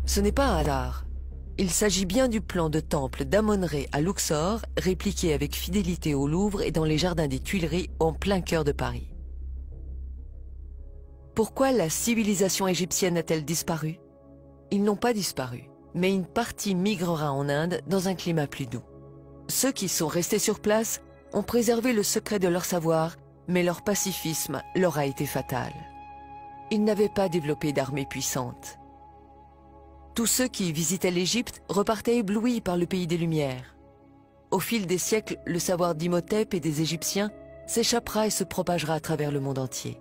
Ce n'est pas un hasard. Il s'agit bien du plan de temple d'Amon-Ré à Luxor, répliqué avec fidélité au Louvre et dans les jardins des Tuileries en plein cœur de Paris. Pourquoi la civilisation égyptienne a-t-elle disparu? Ils n'ont pas disparu, mais une partie migrera en Inde dans un climat plus doux. Ceux qui sont restés sur place ont préservé le secret de leur savoir, mais leur pacifisme leur a été fatal. Ils n'avaient pas développé d'armée puissante. Tous ceux qui visitaient l'Égypte repartaient éblouis par le pays des Lumières. Au fil des siècles, le savoir d'Imhotep et des Égyptiens s'échappera et se propagera à travers le monde entier.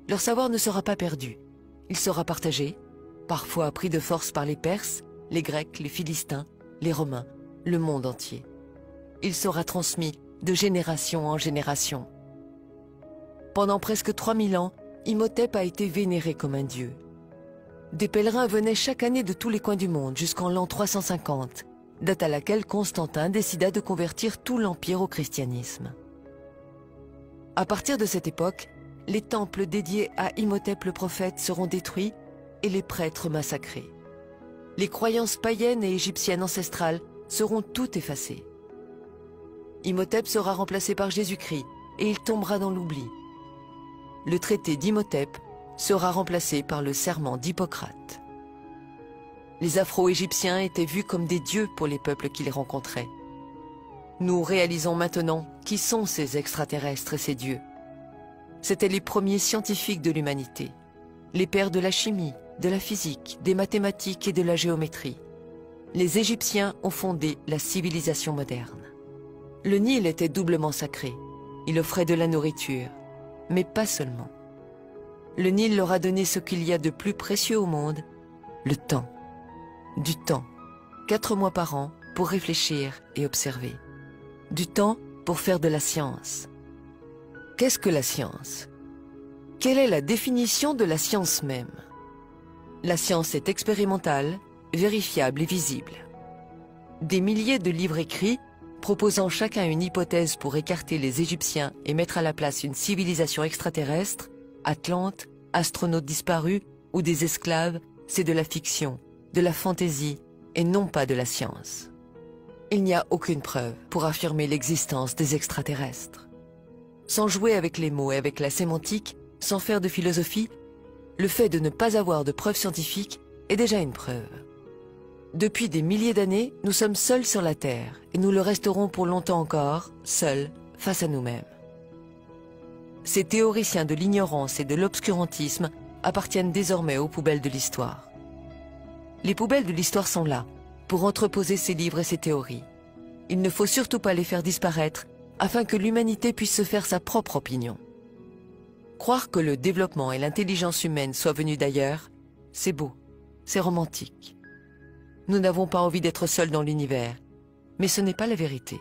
Leur savoir ne sera pas perdu. Il sera partagé, parfois pris de force par les Perses, les Grecs, les Philistins, les Romains, le monde entier. Il sera transmis de génération en génération. Pendant presque 3000 ans, Imhotep a été vénéré comme un dieu. Des pèlerins venaient chaque année de tous les coins du monde jusqu'en l'an 350, date à laquelle Constantin décida de convertir tout l'Empire au christianisme. À partir de cette époque, les temples dédiés à Imhotep le prophète seront détruits et les prêtres massacrés. Les croyances païennes et égyptiennes ancestrales seront toutes effacées. Imhotep sera remplacé par Jésus-Christ et il tombera dans l'oubli. Le traité d'Imhotep sera remplacé par le serment d'Hippocrate. Les Afro-Égyptiens étaient vus comme des dieux pour les peuples qui les rencontraient. Nous réalisons maintenant qui sont ces extraterrestres et ces dieux. C'étaient les premiers scientifiques de l'humanité, les pères de la chimie, de la physique, des mathématiques et de la géométrie. Les Égyptiens ont fondé la civilisation moderne. Le Nil était doublement sacré. Il offrait de la nourriture, mais pas seulement. Le Nil leur a donné ce qu'il y a de plus précieux au monde, le temps. Du temps, 4 mois par an pour réfléchir et observer. Du temps pour faire de la science. Qu'est-ce que la science? Quelle est la définition de la science même? La science est expérimentale, vérifiable et visible. Des milliers de livres écrits, proposant chacun une hypothèse pour écarter les Égyptiens et mettre à la place une civilisation extraterrestre, Atlante, astronautes disparus ou des esclaves, c'est de la fiction, de la fantaisie et non pas de la science. Il n'y a aucune preuve pour affirmer l'existence des extraterrestres. Sans jouer avec les mots et avec la sémantique, sans faire de philosophie, le fait de ne pas avoir de preuves scientifiques est déjà une preuve. Depuis des milliers d'années, nous sommes seuls sur la Terre et nous le resterons pour longtemps encore, seuls, face à nous-mêmes. Ces théoriciens de l'ignorance et de l'obscurantisme appartiennent désormais aux poubelles de l'histoire. Les poubelles de l'histoire sont là, pour entreposer ces livres et ces théories. Il ne faut surtout pas les faire disparaître, afin que l'humanité puisse se faire sa propre opinion. Croire que le développement et l'intelligence humaine soient venus d'ailleurs, c'est beau, c'est romantique. Nous n'avons pas envie d'être seuls dans l'univers, mais ce n'est pas la vérité.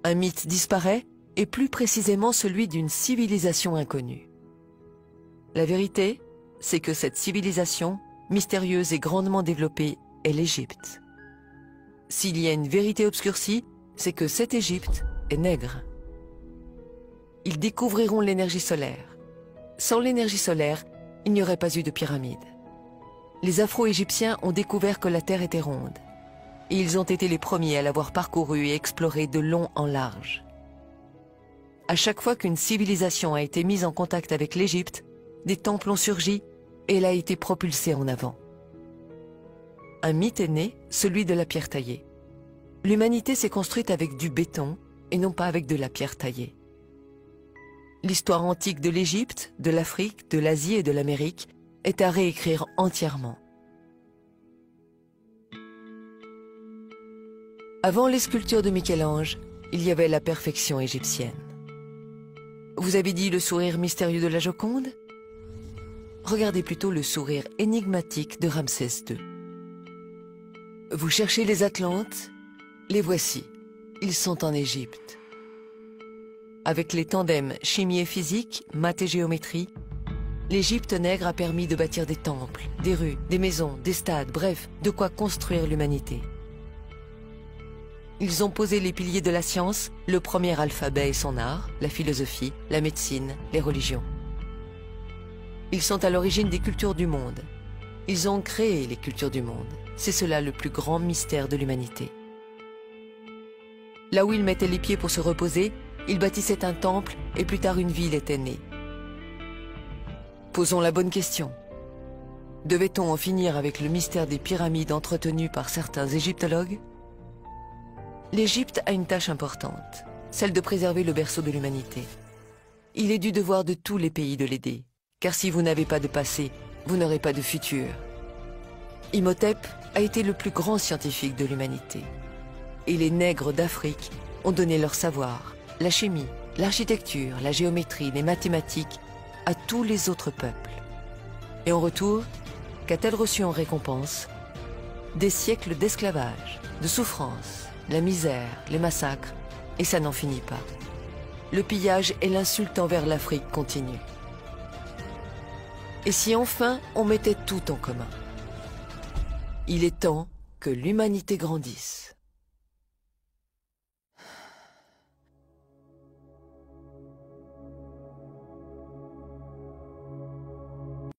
Un mythe disparaît, et plus précisément celui d'une civilisation inconnue. La vérité, c'est que cette civilisation, mystérieuse et grandement développée, est l'Égypte. S'il y a une vérité obscurcie, c'est que cette Égypte est nègre. Ils découvriront l'énergie solaire. Sans l'énergie solaire, il n'y aurait pas eu de pyramide. Les Afro-Égyptiens ont découvert que la Terre était ronde. Et ils ont été les premiers à l'avoir parcourue et explorée de long en large. À chaque fois qu'une civilisation a été mise en contact avec l'Égypte, des temples ont surgi et elle a été propulsée en avant. Un mythe est né, celui de la pierre taillée. L'humanité s'est construite avec du béton et non pas avec de la pierre taillée. L'histoire antique de l'Égypte, de l'Afrique, de l'Asie et de l'Amérique est à réécrire entièrement. Avant les sculptures de Michel-Ange, il y avait la perfection égyptienne. Vous avez dit le sourire mystérieux de la Joconde? Regardez plutôt le sourire énigmatique de Ramsès II. Vous cherchez les Atlantes? Les voici. Ils sont en Égypte. Avec les tandems chimie et physique, maths et géométrie, l'Égypte nègre a permis de bâtir des temples, des rues, des maisons, des stades, bref, de quoi construire l'humanité. Ils ont posé les piliers de la science, le premier alphabet et son art, la philosophie, la médecine, les religions. Ils sont à l'origine des cultures du monde. Ils ont créé les cultures du monde. C'est cela le plus grand mystère de l'humanité. Là où ils mettaient les pieds pour se reposer, ils bâtissaient un temple et plus tard une ville était née. Posons la bonne question. Devait-on en finir avec le mystère des pyramides entretenues par certains égyptologues? L'Égypte a une tâche importante, celle de préserver le berceau de l'humanité. Il est du devoir de tous les pays de l'aider, car si vous n'avez pas de passé, vous n'aurez pas de futur. Imhotep a été le plus grand scientifique de l'humanité. Et les nègres d'Afrique ont donné leur savoir, la chimie, l'architecture, la géométrie, les mathématiques à tous les autres peuples. Et en retour, qu'a-t-elle reçu en récompense? Des siècles d'esclavage, de souffrance, la misère, les massacres, et ça n'en finit pas. Le pillage et l'insulte envers l'Afrique continuent. Et si enfin on mettait tout en commun? Il est temps que l'humanité grandisse.